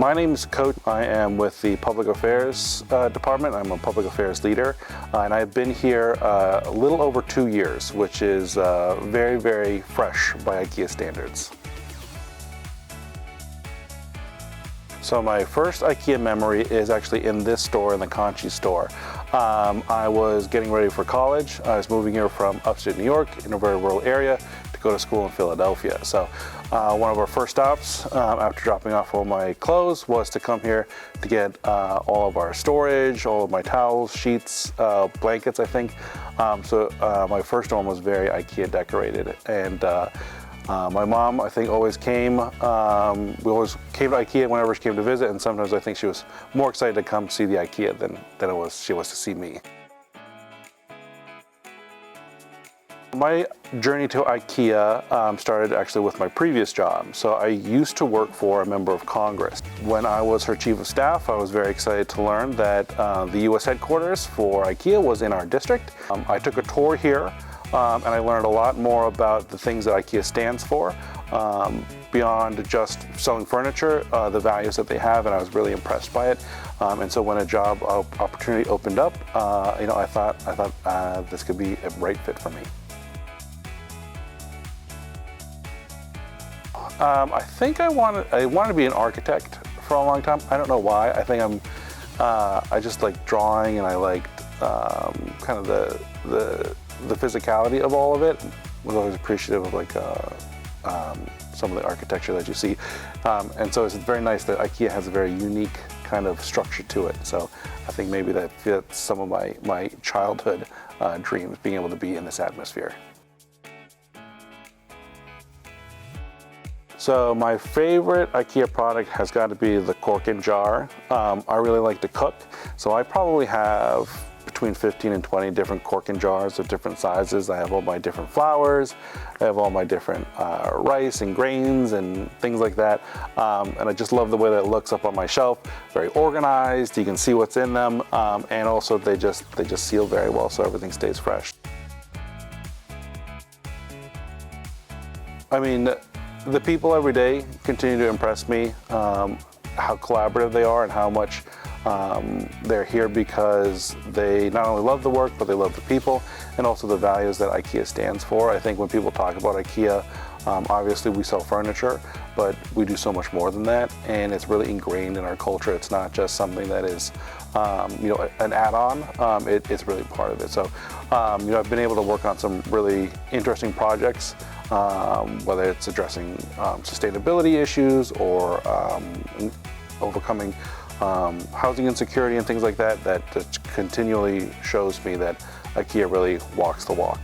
My name is Coach. I am with the Public Affairs Department. I'm a Public Affairs leader, and I've been here a little over 2 years, which is very, very fresh by IKEA standards. So my first IKEA memory is actually in this store, in the Conchi store. I was getting ready for college. I was moving here from upstate New York in a very rural area to go to school in Philadelphia. So one of our first stops after dropping off all my clothes was to come here to get all of our storage, all of my towels, sheets, blankets, I think. So my first one was very IKEA decorated. And my mom, I think, always came. We always came to IKEA whenever she came to visit, and sometimes I think she was more excited to come see the IKEA than she was to see me. My journey to IKEA started actually with my previous job. So I used to work for a member of Congress. When I was her chief of staff, I was very excited to learn that the U.S. headquarters for IKEA was in our district. I took a tour here. And I learned a lot more about the things that IKEA stands for, beyond just selling furniture, the values that they have, and I was really impressed by it. And so when a job opportunity opened up, I thought this could be a right fit for me. I think I wanted to be an architect for a long time. I don't know why. I think I just like drawing, and I liked kind of the physicality of all of it. Was always appreciative of like some of the architecture that you see, and so it's very nice that IKEA has a very unique kind of structure to it. So I think maybe that fits some of my childhood dreams, being able to be in this atmosphere. So my favorite IKEA product has got to be the cork and jar. I really like to cook, so I probably have between 15 and 20 different cork and jars of different sizes. I have all my different flours, I have all my different rice and grains and things like that. And I just love the way that it looks up on my shelf. Very organized, you can see what's in them, and also they just seal very well, so everything stays fresh. I mean, the people every day continue to impress me, how collaborative they are and how much they're here because they not only love the work, but they love the people and also the values that IKEA stands for. I think when people talk about IKEA, obviously we sell furniture, but we do so much more than that, and it's really ingrained in our culture. It's not just something that is an add-on, it's really part of it. So I've been able to work on some really interesting projects, whether it's addressing sustainability issues or overcoming housing insecurity and things like that, that just continually shows me that IKEA really walks the walk.